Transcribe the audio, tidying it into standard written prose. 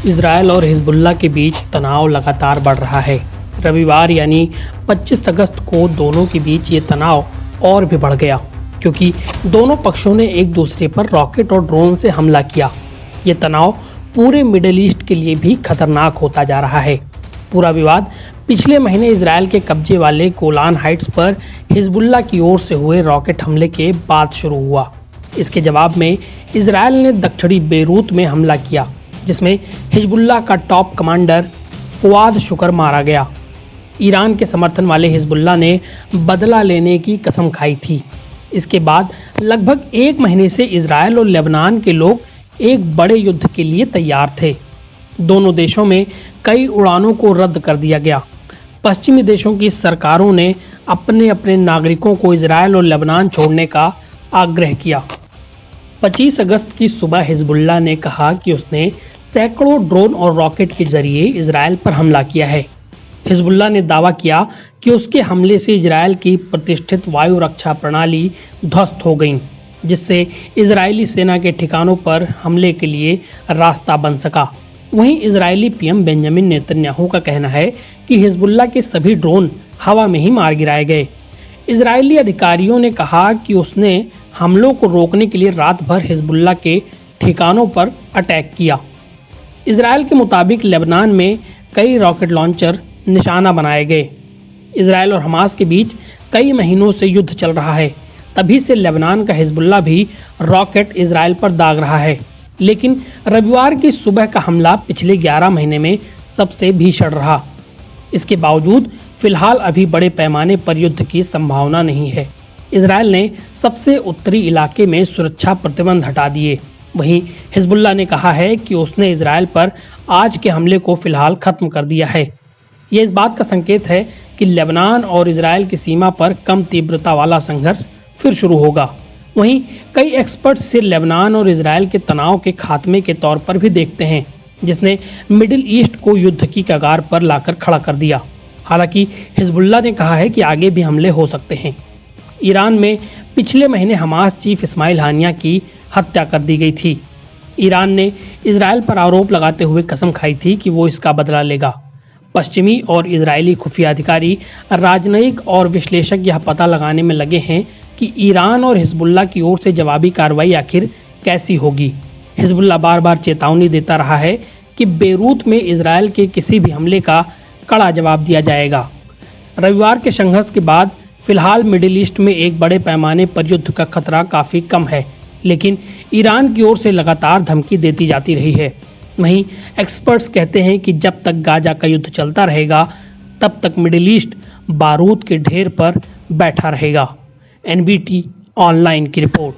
Israel और Hezbollah के बीच तनाव लगातार बढ़ रहा है। रविवार यानी 25 अगस्त को दोनों के बीच ये तनाव और भी बढ़ गया, क्योंकि दोनों पक्षों ने एक दूसरे पर रॉकेट और ड्रोन से हमला किया। ये तनाव पूरे मिडिल ईस्ट के लिए भी खतरनाक होता जा रहा है। पूरा विवाद पिछले महीने इजरायल के कब्जे वाले गोलान हाइट्स पर हिजबुल्लाह की ओर से हुए रॉकेट हमले के बाद शुरू हुआ। इसके जवाब में इजरायल ने दक्षिणी बेरूत में हमला किया, जिसमें हिजबुल्लाह का टॉप कमांडर फुआद शुक्र मारा गया। ईरान के समर्थन वाले हिजबुल्लाह ने बदला लेने की कसम खाई थी। इसके बाद लगभग एक महीने से इजरायल और लेबनान के लोग एक बड़े युद्ध के लिए तैयार थे। दोनों देशों में कई उड़ानों को रद्द कर दिया गया। पश्चिमी देशों की सरकारों ने अपने अपने नागरिकों को इजरायल और लेबनान छोड़ने का आग्रह किया। 25 अगस्त की सुबह हिजबुल्लाह ने कहा कि उसने सैकड़ों ड्रोन और रॉकेट के जरिए इजरायल पर हमला किया है। हिजबुल्लाह ने दावा किया कि उसके हमले से इजरायल की प्रतिष्ठित वायु रक्षा प्रणाली ध्वस्त हो गई, जिससे इजरायली सेना के ठिकानों पर हमले के लिए रास्ता बन सका। वहीं इजरायली पीएम बेंजामिन नेतन्याहू का कहना है कि हिजबुल्लाह के सभी ड्रोन हवा में ही मार गिराए गए। इजरायली अधिकारियों ने कहा कि उसने हमलों को रोकने के लिए रात भर हिजबुल्लाह के ठिकानों पर अटैक किया। इजरायल के मुताबिक लेबनान में कई रॉकेट लॉन्चर निशाना बनाए गए। इजरायल और हमास के बीच कई महीनों से युद्ध चल रहा है। तभी से लेबनान का हिजबुल्लाह भी रॉकेट इजरायल पर दाग रहा है। लेकिन रविवार की सुबह का हमला पिछले 11 महीने में सबसे भीषण रहा। इसके बावजूद फिलहाल अभी बड़े पैमाने पर युद्ध की संभावना नहीं है। इजरायल ने सबसे उत्तरी इलाके में सुरक्षा प्रतिबंध हटा दिए। वहीं हिजबुल्लाह ने कहा है कि उसने इजरायल पर आज के हमले को फिलहाल खत्म कर दिया है। यह इस बात का संकेत है कि लेबनान और इजरायल की सीमा पर कम तीव्रता वाला संघर्ष फिर शुरू होगा। वहीं कई एक्सपर्ट्स इसे लेबनान और इजरायल के तनाव के खात्मे के तौर पर भी देखते हैं, जिसने मिडिल ईस्ट को युद्ध की कगार पर लाकर खड़ा कर दिया। हालांकि हिजबुल्लाह ने कहा है कि आगे भी हमले हो सकते हैं। ईरान में पिछले महीने हमास चीफ इस्माइल हानिया की हत्या कर दी गई थी। ईरान ने इजरायल पर आरोप लगाते हुए कसम खाई थी कि वो इसका बदला लेगा। पश्चिमी और इजरायली खुफिया अधिकारी, राजनयिक और विश्लेषक यह पता लगाने में लगे हैं कि ईरान और हिजबुल्लाह की ओर से जवाबी कार्रवाई आखिर कैसी होगी। हिजबुल्लाह बार बार चेतावनी देता रहा है कि बेरूत में इजरायल के किसी भी हमले का कड़ा जवाब दिया जाएगा। रविवार के संघर्ष के बाद फिलहाल मिडिल ईस्ट में एक बड़े पैमाने पर युद्ध का खतरा काफ़ी कम है, लेकिन ईरान की ओर से लगातार धमकी देती जाती रही है। वहीं एक्सपर्ट्स कहते हैं कि जब तक गाजा का युद्ध चलता रहेगा, तब तक मिडिल ईस्ट बारूद के ढेर पर बैठा रहेगा। एनबीटी ऑनलाइन की रिपोर्ट।